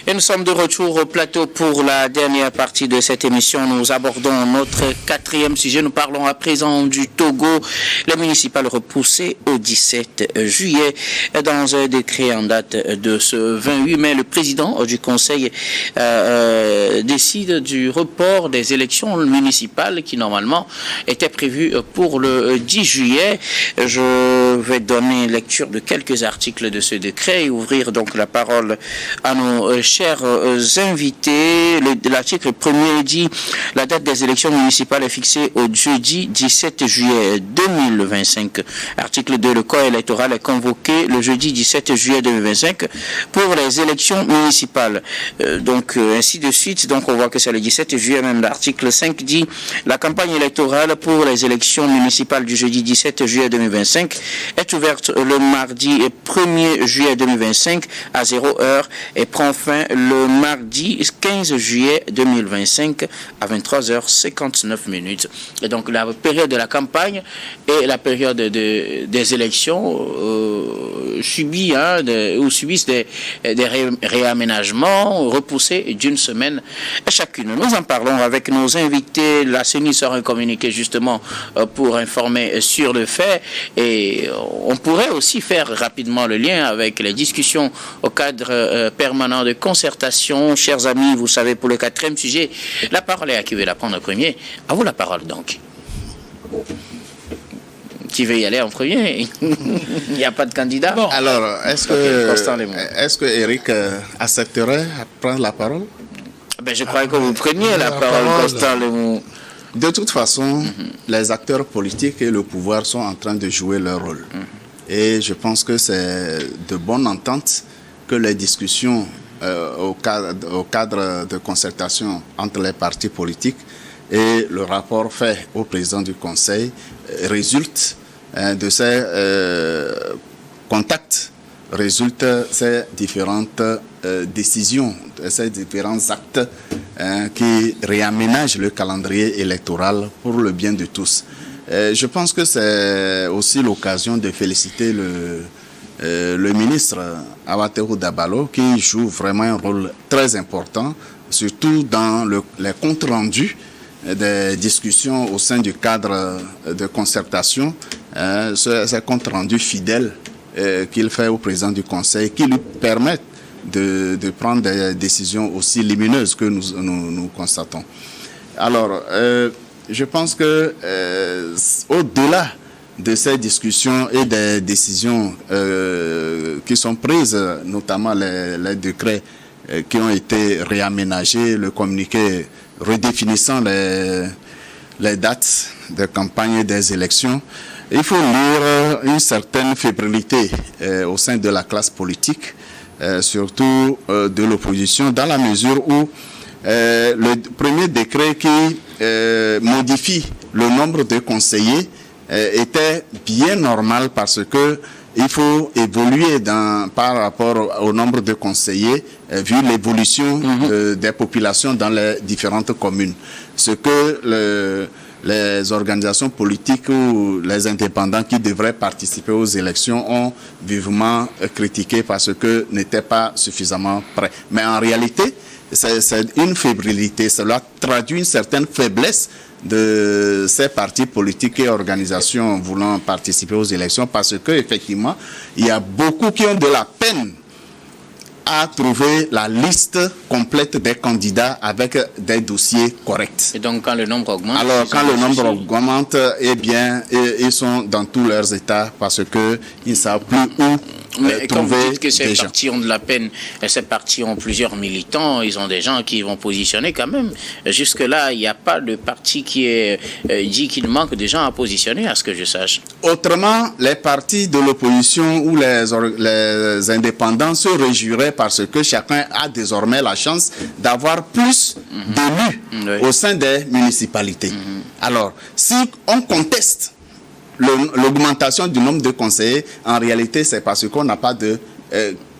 Et nous sommes de retour au plateau pour la dernière partie de cette émission. Nous abordons notre quatrième sujet. Nous parlons à présent du Togo. Les municipales repoussées au 17 juillet. Dans un décret en date de ce 28 mai, le président du Conseil décide du report des élections municipales qui normalement étaient prévues pour le 10 juillet. Je vais donner lecture de quelques articles de ce décret et ouvrir donc la parole à nos chers invités. L'article premier dit: la date des élections municipales est fixée au jeudi 17 juillet 2025. Article 2, le corps électoral est convoqué le jeudi 17 juillet 2025 pour les élections municipales. Ainsi de suite. Donc on voit que c'est le 17 juillet même. L'article 5 dit: la campagne électorale pour les élections municipales du jeudi 17 juillet 2025 est ouverte le mardi 1er juillet 2025 à 0h et prend fin le mardi 15 juillet 2025 à 23h59. Et donc la période de la campagne et la période des élections subissent des réaménagements repoussés d'une semaine chacune. Nous en parlons avec nos invités. La CENI sort un communiqué justement pour informer sur le fait, et on pourrait aussi faire rapidement le lien avec les discussions au cadre permanent de concertation. Chers amis, vous savez, pour le quatrième sujet, la parole est à qui veut la prendre en premier. À vous la parole donc. Qui veut y aller en premier? Il n'y a pas de candidat. Bon, alors, est-ce que Eric accepterait de prendre la parole? Je crois que vous preniez la parole, Constant Lemou. De toute façon, les acteurs politiques et le pouvoir sont en train de jouer leur rôle. Et je pense que c'est de bonne entente que les discussions au cadre de concertation entre les partis politiques et le rapport fait au président du Conseil résultent de ces contacts, résultent ces différentes décisions, ces différents actes qui réaménagent le calendrier électoral pour le bien de tous. Je pense que c'est aussi l'occasion de féliciter le ministre Awaterou Dabalo, qui joue vraiment un rôle très important, surtout dans les comptes rendus des discussions au sein du cadre de concertation, ces comptes rendus fidèles qu'il fait au président du Conseil, qui lui permettent de prendre des décisions aussi lumineuses que nous constatons. Alors, je pense que au-delà de ces discussions et des décisions qui sont prises, notamment les décrets qui ont été réaménagés, le communiqué redéfinissant les dates de campagne et des élections, il faut lire une certaine fébrilité au sein de la classe politique, surtout de l'opposition, dans la mesure où le premier décret qui modifie le nombre de conseillers était bien normal, parce que il faut évoluer par rapport au nombre de conseillers vu l'évolution des populations dans les différentes communes. Ce que les organisations politiques ou les indépendants qui devraient participer aux élections ont vivement critiqué parce que n'étaient pas suffisamment prêts. Mais en réalité, c'est une fébrilité. Cela traduit une certaine faiblesse de ces partis politiques et organisations voulant participer aux élections, parce que effectivement, il y a beaucoup qui ont de la peine à trouver la liste complète des candidats avec des dossiers corrects. Et donc, quand le nombre augmente? Alors, quand le nombre augmente, eh bien, ils sont dans tous leurs états, parce qu'ils ne savent plus où mais quand vous dites que ces partis ont de la peine, ces partis ont plusieurs militants, ils ont des gens qui vont positionner quand même. Jusque-là, il n'y a pas de parti qui dit qu'il manque de gens à positionner, à ce que je sache. Autrement, les partis de l'opposition ou les indépendants se réjouiraient parce que chacun a désormais la chance d'avoir plus d'élus au sein des municipalités. Alors, si on conteste l'augmentation du nombre de conseillers, en réalité, c'est parce qu'on n'a pas de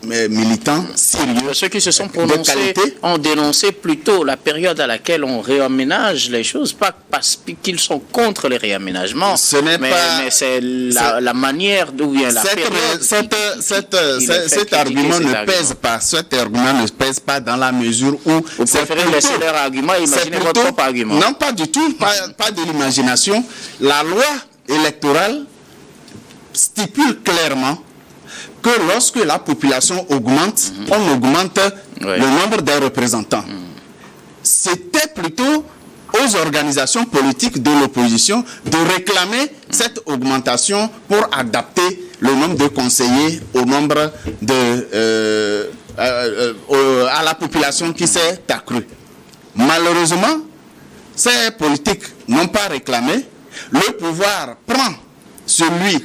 militants sérieux. Ceux qui se sont prononcés ont dénoncé plutôt la période à laquelle on réaménage les choses, pas parce qu'ils sont contre les réaménagements, mais c'est la manière d'où vient la période. Cet argument ne pèse pas. Cet argument ne pèse pas dans la mesure où... Vous préférez laisser leur argument et imaginer votre propre argument. Non, pas du tout, pas de l'imagination. La loi électorale stipule clairement que lorsque la population augmente, on augmente le nombre des représentants. C'était plutôt aux organisations politiques de l'opposition de réclamer cette augmentation pour adapter le nombre de conseillers au nombre à la population qui s'est accrue. Malheureusement, ces politiques n'ont pas réclamé. Le pouvoir prend celui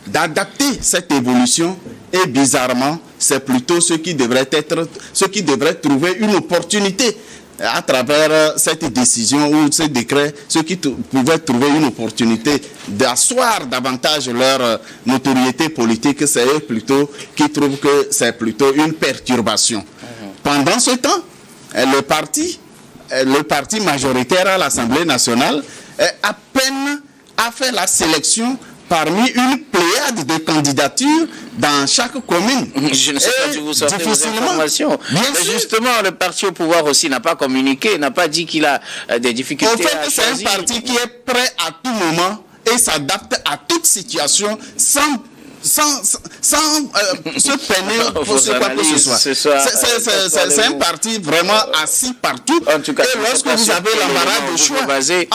d'adapter cette évolution et bizarrement, c'est plutôt ceux qui devraient trouver une opportunité à travers cette décision ou ce décret, ceux qui pouvaient trouver une opportunité d'asseoir davantage leur notoriété politique, c'est eux plutôt qui trouvent que c'est plutôt une perturbation. Pendant ce temps, le parti majoritaire à l'Assemblée nationale à peine a fait la sélection parmi une pléiade de candidatures dans chaque commune. Je ne sais pas si vous sortez vos informations. Mais justement, le parti au pouvoir aussi n'a pas communiqué, n'a pas dit qu'il a des difficultés. En fait, c'est un parti qui est prêt à tout moment et s'adapte à toute situation sans se peiner pour ce quoi que ce soit. C'est un parti vraiment assis partout. En tout cas, et lorsque vous avez l'embarras de choix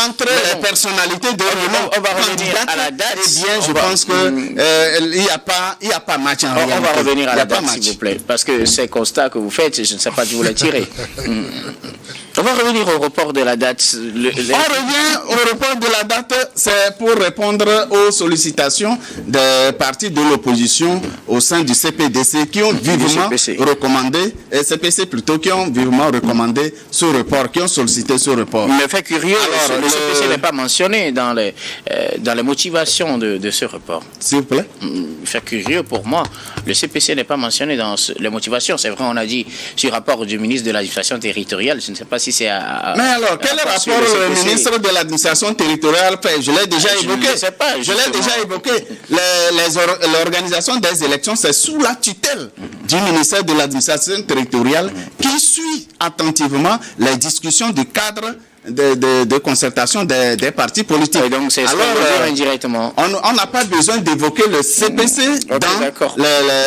entre les personnalités de renom, on va revenir à la date. Eh bien, je pense que il n'y a pas match en réalité. On va revenir à la date, s'il vous plaît, parce que ces constats que vous faites, je ne sais pas d'où vous les tirez. On va revenir au report de la date. On revient au report de la date, c'est pour répondre aux sollicitations des partis de l'opposition au sein du CPDC qui ont vivement recommandé, CPC plutôt, qui ont vivement recommandé ce report, qui ont sollicité ce report. Mais fait curieux, alors, le CPC n'est pas mentionné dans les motivations de ce report. S'il vous plaît. Fait curieux pour moi, le CPC n'est pas mentionné dans les motivations. C'est vrai, on a dit sur rapport du ministre de l'administration territoriale, je ne sais pas si c'est à... Mais alors, quel rapport le ministre de l'administration territoriale fait? Je l'ai déjà évoqué. Je l'ai déjà évoqué. L'organisation des élections, c'est sous la tutelle du ministère de l'administration territoriale qui suit attentivement les discussions du cadre de concertation des partis politiques. Et donc c'est ce qu'on veut dire indirectement. On n'a pas besoin d'évoquer le CPC dans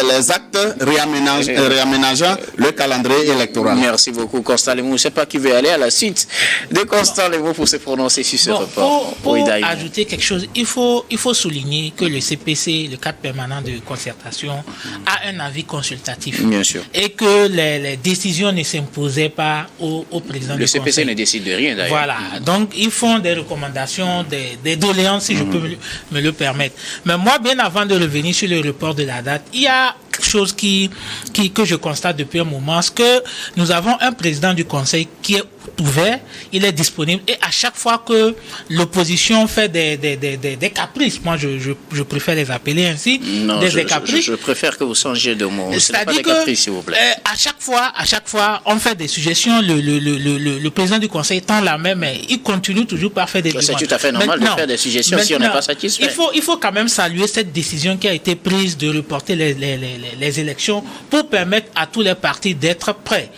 les actes réaménageant le calendrier électoral. Merci beaucoup, Constant Lemou. Je ne sais pas qui veut aller à la suite de Constant Lemou pour se prononcer sur ce report. Pour ajouter quelque chose, il faut souligner que le CPC, le cadre permanent de concertation, a un avis consultatif. Bien sûr. Et que les décisions ne s'imposaient pas au président du Conseil. Le CPC ne décide de rien d'ailleurs. Voilà, donc ils font des recommandations, des doléances, si je peux me le permettre. Mais moi, bien avant de revenir sur le report de la date, il y a quelque chose que je constate depuis un moment, c'est que nous avons un président du Conseil qui est ouvert, il est disponible, et à chaque fois que l'opposition fait des caprices, moi je préfère les appeler ainsi, non, des caprices. Je préfère que vous changiez de mot. Ce n'est pas des caprices, s'il vous plaît. À chaque fois, on fait des suggestions, le président du Conseil tend la main, mais il continue toujours par faire des demandes. C'est tout à fait normal de faire des suggestions si on n'est pas satisfait. Il faut quand même saluer cette décision qui a été prise de reporter les élections pour permettre à tous les partis d'être prêts.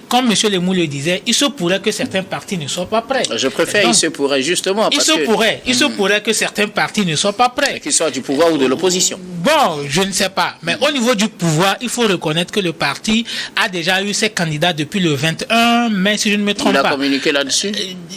Comme M. Lemou le disait, il se pourrait que certains partis ne soient pas prêts. Je préfère donc, il se pourrait justement. Il se pourrait que certains partis ne soient pas prêts. Qu'ils soient du pouvoir ou de l'opposition. Bon, je ne sais pas. Mais au niveau du pouvoir, il faut reconnaître que le parti a déjà eu ses candidats depuis le 21 mai, si je ne me trompe pas. Il a communiqué là-dessus?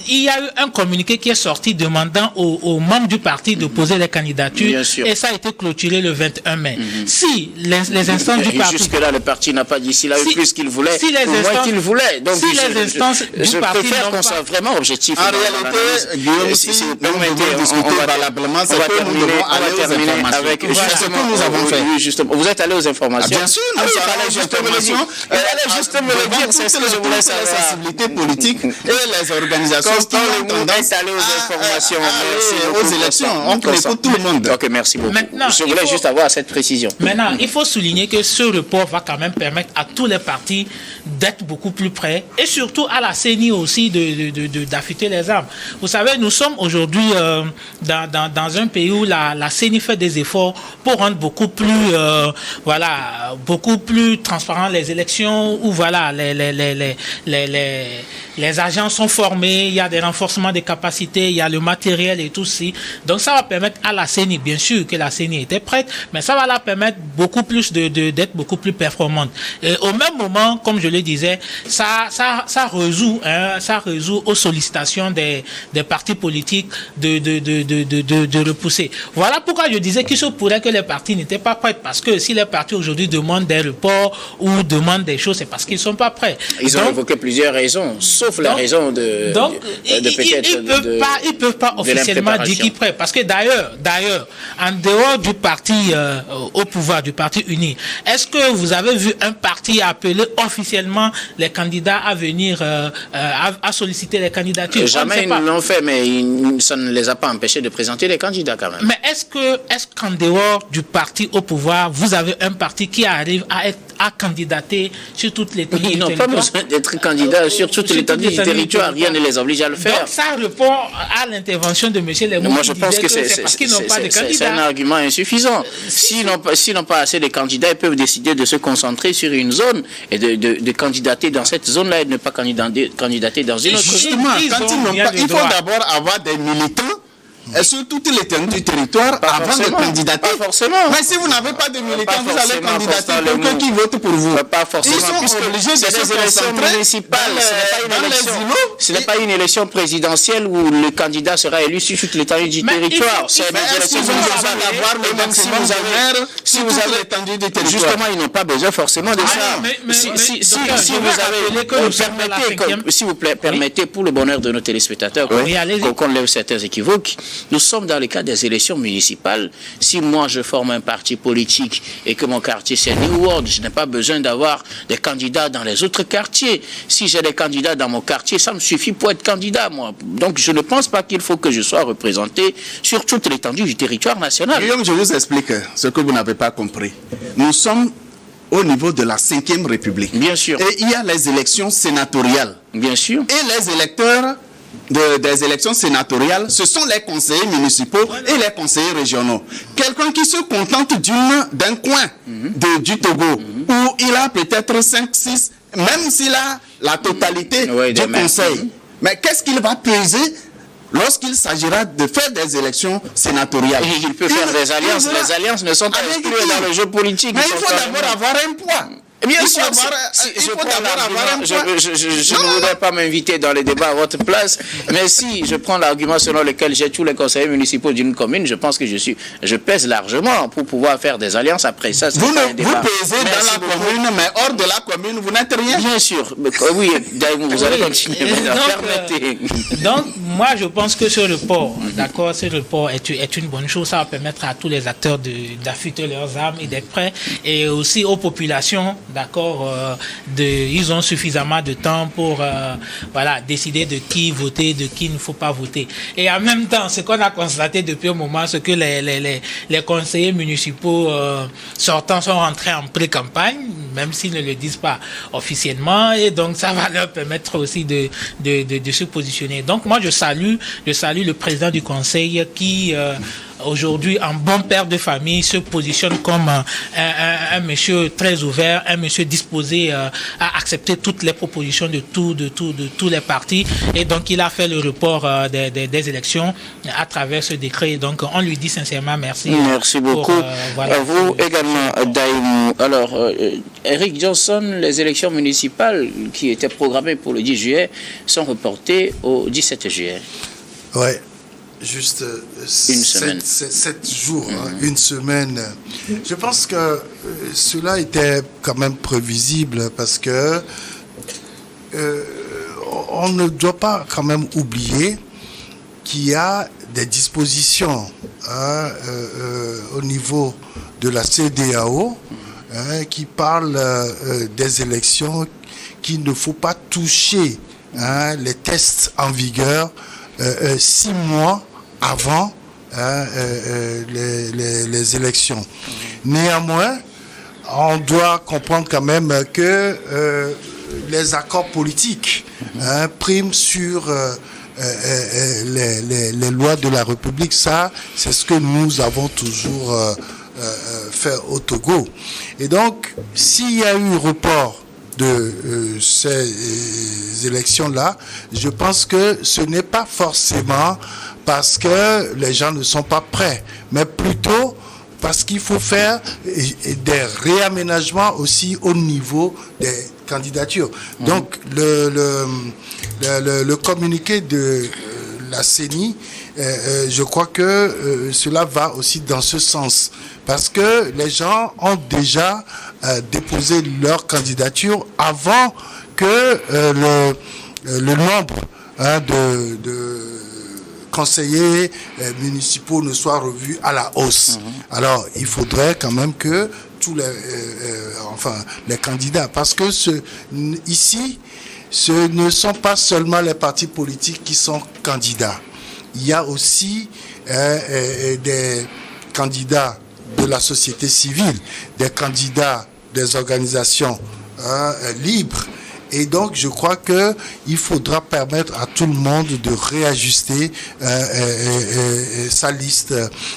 Il y a eu un communiqué qui est sorti demandant aux membres du parti de poser les candidatures. Bien sûr. Et ça a été clôturé le 21 mai. Si les instances du parti... Jusque-là, le parti n'a pas dit s'il a eu plus qu'il voulait. Si les instances... voulait. Donc, si les instances je préfère qu'on soit vraiment objectif. En réalité, Guillaume, si vous permettez, discuter valablement, c'est que nous devons aller aux informations. Avec ce que nous avons fait. Justement, vous êtes allé aux informations. Bien sûr, nous allons justement le dire, c'est ce que je voulais savoir. La sensibilité politique et les organisations qui ont tendance à aller aux élections. On écoute tout le monde. Ok, merci beaucoup. Maintenant, je voulais juste avoir cette précision. Maintenant, il faut souligner que ce report va quand même permettre à tous les partis d'être beaucoup plus près et surtout à la CENI aussi d'affûter les armes. Vous savez, nous sommes aujourd'hui dans un pays où la CENI fait des efforts pour rendre beaucoup plus transparent les élections, où voilà, les agents sont formés, il y a des renforcements des capacités, il y a le matériel et tout ça. Donc ça va permettre à la CENI, bien sûr que la CENI était prête, mais ça va la permettre beaucoup plus d'être beaucoup plus performante. Et au même moment, comme je le disais, ça résout aux sollicitations des partis politiques de repousser. Voilà pourquoi je disais qu'il se pourrait que les partis n'étaient pas prêts, parce que si les partis aujourd'hui demandent des reports ou demandent des choses, c'est parce qu'ils ne sont pas prêts. Ils ont évoqué plusieurs raisons, sauf la raison de peut-être ils peuvent pas officiellement dire qu'ils sont prêts, parce que d'ailleurs, en dehors du parti au pouvoir, du parti uni, est-ce que vous avez vu un parti appeler officiellement les candidats à venir à solliciter les candidatures? Jamais ils l'ont fait, mais ça ne les a pas empêchés de présenter les candidats quand même. Mais est-ce qu'en dehors du parti au pouvoir, vous avez un parti qui arrive à candidater sur toutes les territoires? Ils n'ont pas besoin d'être candidats sur toute l'étendue du territoire. Rien ne les oblige à le faire. Donc ça répond à l'intervention de M. Lemou. Moi, je pense que c'est parce qu'ils n'ont pas de candidats. C'est un argument insuffisant. S'ils n'ont pas assez de candidats, ils peuvent décider de se concentrer sur une zone et de candidater dans cette zone-là et de ne pas candidater dans une autre. Justement, quand ils n'ont pas, il faut d'abord avoir des militants et sur toute l'étendue du territoire avant de candidater. Pas forcément. Mais si vous n'avez pas de militants, vous allez candidater quelqu'un qui vote pour vous. Pas forcément. Ils sont obligés de se concentrer municipales. Ce n'est pas une élection présidentielle où le candidat sera élu sur toute l'étendue du territoire. C'est une élection d'avoir le maximum de maires si vous avez l'étendue du territoire. Justement, ils n'ont pas besoin forcément de ça. Si vous permettez, pour le bonheur de nos téléspectateurs, qu'on lève certains équivoques, nous sommes dans le cas des élections municipales. Si moi je forme un parti politique et que mon quartier c'est New World, je n'ai pas besoin d'avoir des candidats dans les autres quartiers. Si j'ai des candidats dans mon quartier, ça me suffit pour être candidat, moi. Donc je ne pense pas qu'il faut que je sois représenté sur toute l'étendue du territoire national. Guillaume, je vous explique ce que vous n'avez pas compris. Nous sommes au niveau de la 5e République. Bien sûr. Et il y a les élections sénatoriales. Bien sûr. Et les électeurs des élections sénatoriales, ce sont les conseillers municipaux et les conseillers régionaux. Quelqu'un qui se contente d'un coin du Togo, où il a peut-être 5, 6, même s'il a la totalité du conseil. Mais qu'est-ce qu'il va peser lorsqu'il s'agira de faire des élections sénatoriales? Il peut faire des alliances. Les alliances ne sont pas exclues dans le jeu politique. Mais il faut d'abord avoir un poids. Bien sûr, je ne voudrais pas m'inviter dans les débats à votre place, mais si je prends l'argument selon lequel j'ai tous les conseillers municipaux d'une commune, je pense que je pèse largement pour pouvoir faire des alliances après ça. Vous pesez dans la commune, mais hors de la commune, vous n'êtes rien. Bien sûr. Oui, vous allez continuer. Donc, moi, je pense que ce report, d'accord, ce report est une bonne chose. Ça va permettre à tous les acteurs d'affûter leurs armes et d'être prêts, et aussi aux populations. D'accord, ils ont suffisamment de temps pour décider de qui voter, de qui il ne faut pas voter. Et en même temps, ce qu'on a constaté depuis un moment, c'est que les conseillers municipaux sortants sont rentrés en pré-campagne, même s'ils ne le disent pas officiellement, et donc ça va leur permettre aussi de se positionner. Donc moi, je salue le président du conseil qui aujourd'hui, un bon père de famille, se positionne comme un monsieur très ouvert, un monsieur disposé à accepter toutes les propositions de tous les partis. Et donc, il a fait le report des élections à travers ce décret. Donc, on lui dit sincèrement merci. Merci beaucoup. À vous également, Daïmou. Alors, Eric Johnson, les élections municipales qui étaient programmées pour le 10 juillet sont reportées au 17 juillet. Oui. Juste une semaine. 7 jours, une semaine. Je pense que cela était quand même prévisible parce que on ne doit pas quand même oublier qu'il y a des dispositions au niveau de la CEDEAO qui parlent des élections, qu'il ne faut pas toucher les tests en vigueur 6 mois avant les élections. Néanmoins, on doit comprendre quand même que les accords politiques priment sur les lois de la République. Ça, c'est ce que nous avons toujours fait au Togo. Et donc, s'il y a eu report de ces élections-là, je pense que ce n'est pas forcément parce que les gens ne sont pas prêts, mais plutôt parce qu'il faut faire des réaménagements aussi au niveau des candidatures. Donc, le communiqué de la CENI, je crois que cela va aussi dans ce sens. Parce que les gens ont déjà déposé leur candidature avant que le nombre de conseillers municipaux ne soit revu à la hausse. Alors, il faudrait quand même que tous les candidats, parce que ici, ce ne sont pas seulement les partis politiques qui sont candidats. Il y a aussi des candidats de la société civile, des candidats des organisations libres. Et donc, je crois qu'il faudra permettre à tout le monde de réajuster sa liste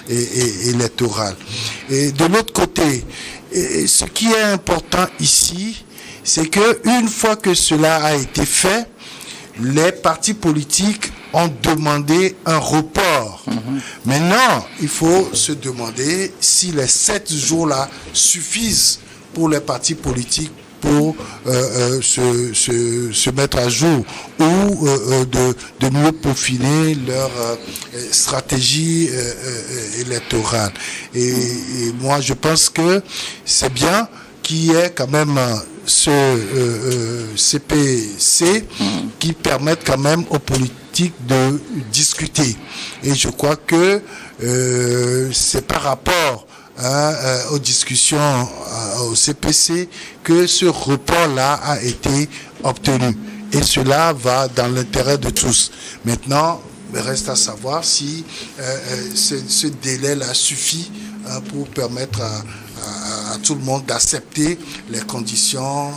électorale. Et de l'autre côté, ce qui est important ici, c'est qu'une fois que cela a été fait, les partis politiques ont demandé un report. Maintenant, il faut se demander si les 7 jours-là suffisent pour les partis politiques pour se mettre à jour ou de mieux peaufiner leur stratégie électorale. Et moi, je pense que c'est bien qu'il y ait quand même ce CPC qui permette quand même aux politiques de discuter. Et je crois que c'est par rapport aux discussions au CPC que ce report-là a été obtenu. Et cela va dans l'intérêt de tous. Maintenant, il reste à savoir si ce délai-là suffit pour permettre à tout le monde d'accepter les conditions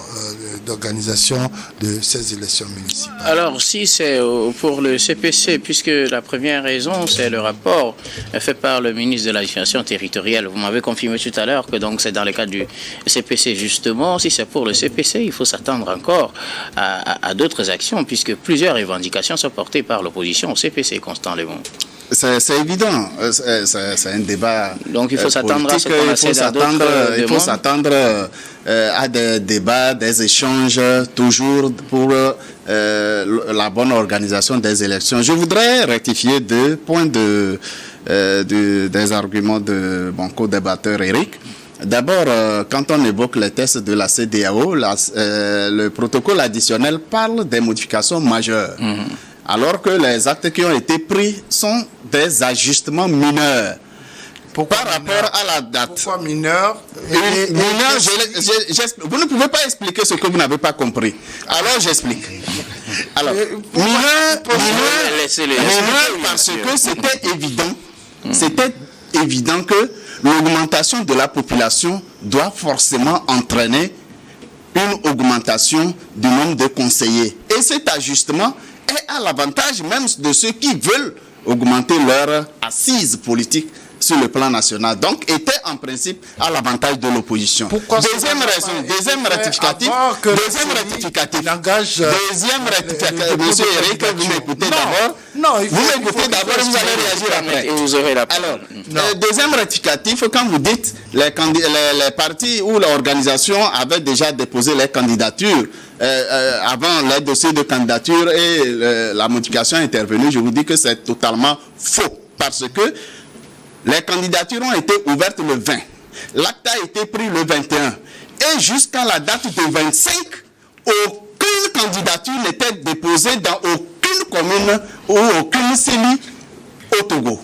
d'organisation de ces élections municipales. Alors, si c'est pour le CPC, puisque la première raison, c'est le rapport fait par le ministre de l'Administration territoriale. Vous m'avez confirmé tout à l'heure que donc c'est dans le cadre du CPC, justement. Si c'est pour le CPC, il faut s'attendre encore à d'autres actions, puisque plusieurs revendications sont portées par l'opposition au CPC, Constant Lévon. C'est évident, c'est un débat. Donc il faut s'attendre à ce qu'on accède à d'autres demandes. Il faut s'attendre à des débats, des échanges, toujours pour la bonne organisation des élections. Je voudrais rectifier 2 points des arguments de mon co-débatteur Eric. D'abord, quand on évoque les tests de la CEDEAO, le protocole additionnel parle des modifications majeures. Alors que les actes qui ont été pris sont des ajustements mineurs. Par rapport à la date. Pourquoi mineurs? Vous ne pouvez pas expliquer ce que vous n'avez pas compris. Alors j'explique. Alors, mineurs parce que c'était évident que l'augmentation de la population doit forcément entraîner une augmentation du nombre de conseillers. Et cet ajustement est à l'avantage même de ceux qui veulent augmenter leur assise politique sur le plan national. Donc, était en principe à l'avantage de l'opposition. Deuxième rectificatif. Monsieur Eric, vous m'écoutez d'abord. Non, vous m'écoutez d'abord, vous allez réagir après. Et vous aurez la parole. Alors, deuxième rectificatif, quand vous dites les partis ou l'organisation avaient déjà déposé les candidatures avant les dossiers de candidature et la modification est intervenue, je vous dis que c'est totalement faux. Parce que les candidatures ont été ouvertes le 20. L'acte a été pris le 21. Et jusqu'à la date du 25, aucune candidature n'était déposée dans aucune commune ou aucune CENI au Togo.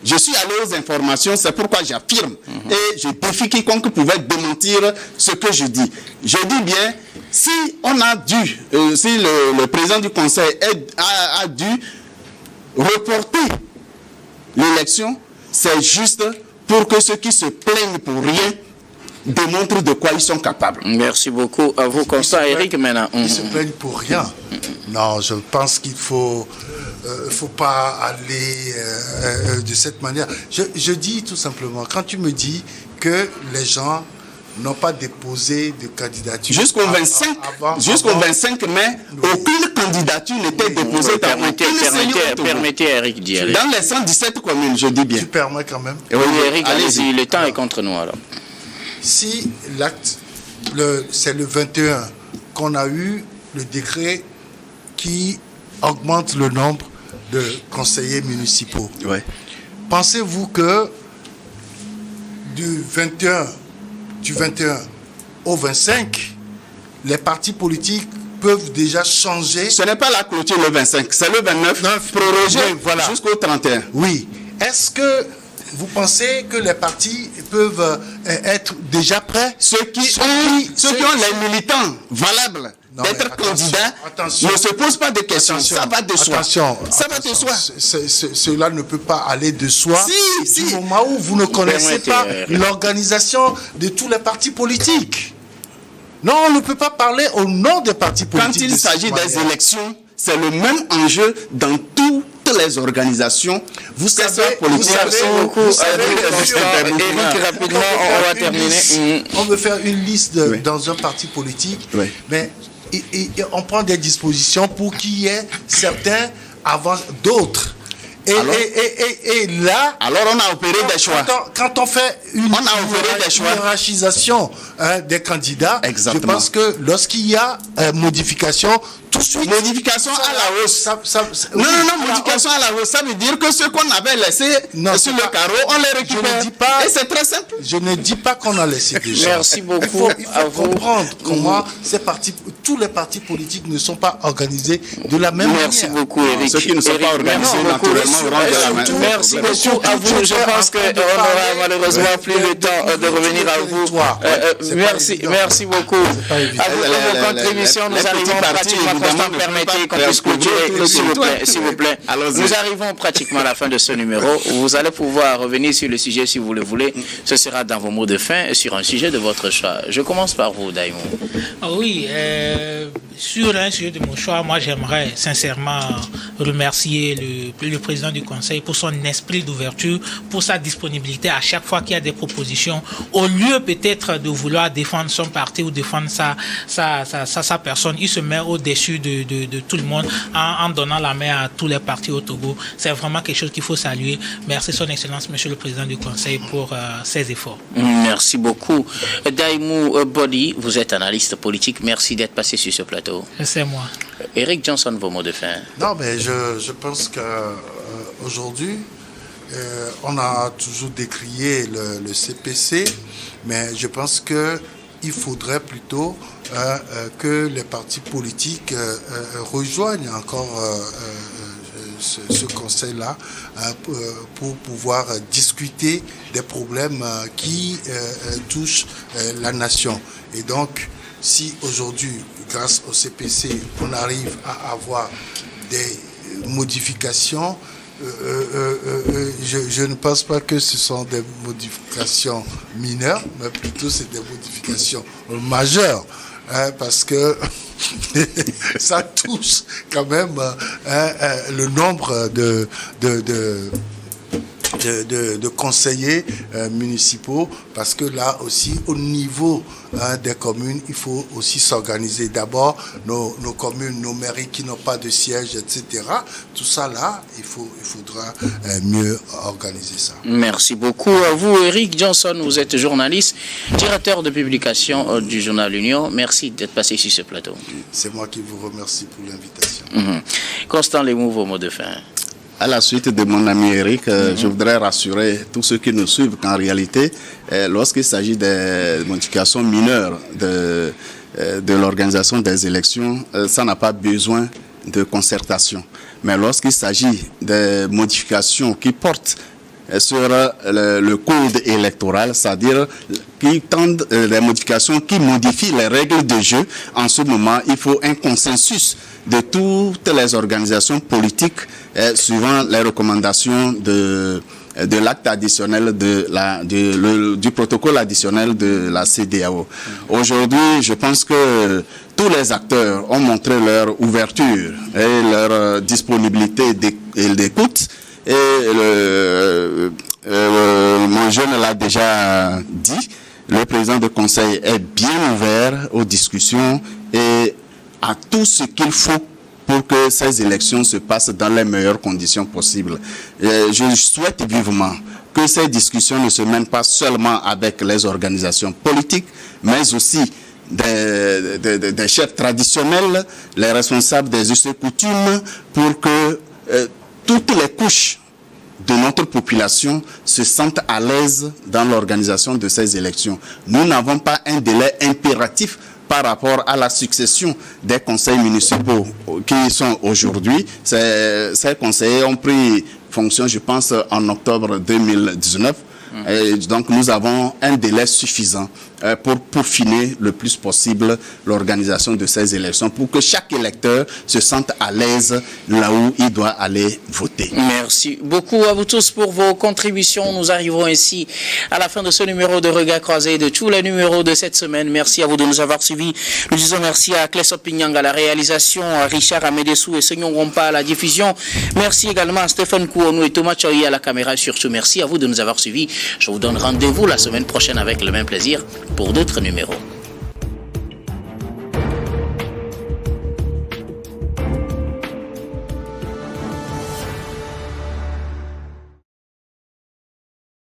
Je suis allé aux informations, c'est pourquoi j'affirme. Et je défie quiconque pouvait démentir ce que je dis. Je dis bien, si on a dû, si le président du conseil a dû reporter l'élection, c'est juste pour que ceux qui se plaignent pour rien démontrent de quoi ils sont capables. Merci beaucoup. À vous, Constant Eric, maintenant. Ils se plaignent pour rien. Non, je pense qu'il faut pas aller de cette manière. Je dis tout simplement, quand tu me dis que les gens n'ont pas déposé de candidature jusqu'au 25 mai, aucune candidature n'était déposée dans aucune. Permettez Eric d'y aller. Dans les 117 communes, je dis bien. Tu permets quand même. Oui, Eric, allez-y, le temps est contre nous alors. Si l'acte, c'est le 21 qu'on a eu le décret qui augmente le nombre de conseillers municipaux. Ouais. Pensez-vous que du 21 au 25, les partis politiques peuvent déjà changer? Ce n'est pas la clôture le 25, c'est le 29, prorogé jusqu'au 31. Oui. Est-ce que vous pensez que les partis peuvent être déjà prêts? Ceux qui ont les militants valables d'être candidats ne se posent pas de questions. Ça va de soi. Ça va de soi. Cela ne peut pas aller de soi du moment où vous ne connaissez pas l'organisation de tous les partis politiques. Non, on ne peut pas parler au nom des partis politiques. Quand il s'agit des élections, c'est le même enjeu dans toutes les organisations. Vous savez, rapidement, on va terminer. On veut faire une liste dans un parti politique, mais on prend des dispositions pour qu'il y ait certains avant d'autres. Et là, alors on a opéré des choix. Quand on fait une hiérarchisation des candidats, je pense que lorsqu'il y a modification, tout de suite. Modification à la hausse. Modification à la hausse, ça veut dire que ceux qu'on avait laissés sur le carreau, on les récupère. Et c'est très simple. Je ne dis pas qu'on a laissé des gens. Merci beaucoup. Il faut comprendre comment tous les partis politiques ne sont pas organisés de la même manière. Merci beaucoup, Eric. Ceux qui ne sont pas organisés, naturellement, merci beaucoup à vous. Je pense qu'on n'aura malheureusement plus le temps de revenir à vous. Merci beaucoup. À vous pour votre contribution. Nous arrivons pratiquement, Constant, permettez qu'on puisse clôturer, s'il vous plaît. Nous arrivons pratiquement à la fin de ce numéro. Vous allez pouvoir revenir sur le sujet si vous le voulez. Ce sera dans vos mots de fin sur un sujet de votre choix. Je commence par vous, Daïmou. Oui, sur un sujet de mon choix, moi j'aimerais sincèrement remercier le président du conseil pour son esprit d'ouverture, pour sa disponibilité à chaque fois qu'il y a des propositions, au lieu peut-être de vouloir défendre son parti ou défendre sa personne, il se met au-dessus de tout le monde en donnant la main à tous les partis au Togo. C'est vraiment quelque chose qu'il faut saluer. Merci son excellence, monsieur le président du conseil, pour ses efforts. Merci beaucoup. Daïmou Body, vous êtes analyste politique. Merci d'être passé sur ce plateau. C'est moi. Eric Johnson, vos mots de fin. Non, mais je pense qu'aujourd'hui, on a toujours décrié le CPC, mais je pense qu'il faudrait plutôt que les partis politiques rejoignent encore ce conseil-là pour pouvoir discuter des problèmes qui touchent la nation. Et donc, si aujourd'hui, grâce au CPC, on arrive à avoir des modifications, je ne pense pas que ce sont des modifications mineures, mais plutôt c'est des modifications majeures, parce que ça touche quand même le nombre de conseillers municipaux, parce que là aussi, au niveau des communes, il faut aussi s'organiser. D'abord, nos communes, nos mairies qui n'ont pas de siège, etc. Tout ça là, il faudra mieux organiser ça. Merci beaucoup à vous, Eric Johnson. Vous êtes journaliste, directeur de publication du journal L'Union. Merci d'être passé sur ce plateau. C'est moi qui vous remercie pour l'invitation. Constant Lemou, vos mots de fin. À la suite de mon ami Eric, je voudrais rassurer tous ceux qui nous suivent qu'en réalité, lorsqu'il s'agit des modifications mineures de l'organisation des élections, ça n'a pas besoin de concertation. Mais lorsqu'il s'agit de modifications qui portent sur le code électoral, c'est-à-dire qui tendent des modifications qui modifient les règles de jeu, en ce moment, il faut un consensus de toutes les organisations politiques suivant les recommandations de l'acte additionnel du protocole additionnel de la CEDEAO. Aujourd'hui, je pense que tous les acteurs ont montré leur ouverture et leur disponibilité d'écoute. Et mon jeune l'a déjà dit, le président du Conseil est bien ouvert aux discussions et à tout ce qu'il faut pour que ces élections se passent dans les meilleures conditions possibles. Je souhaite vivement que ces discussions ne se mènent pas seulement avec les organisations politiques, mais aussi des chefs traditionnels, les responsables des us et coutumes, pour que toutes les couches de notre population se sentent à l'aise dans l'organisation de ces élections. Nous n'avons pas un délai impératif par rapport à la succession des conseils municipaux qui sont aujourd'hui. Ces conseillers ont pris fonction, je pense, en octobre 2019. Et donc, nous avons un délai suffisant pour peaufiner le plus possible l'organisation de ces élections, pour que chaque électeur se sente à l'aise là où il doit aller voter. Merci beaucoup à vous tous pour vos contributions. Nous arrivons ainsi à la fin de ce numéro de Regard Croisé et de tous les numéros de cette semaine. Merci à vous de nous avoir suivis. Nous disons merci à Clesop Pinyang à la réalisation, à Richard Amedessou et Senyon Rompa à la diffusion. Merci également à Stéphane Kouonou et Thomas Choyi à la caméra. Surtout, merci à vous de nous avoir suivis. Je vous donne rendez-vous la semaine prochaine avec le même plaisir pour d'autres numéros.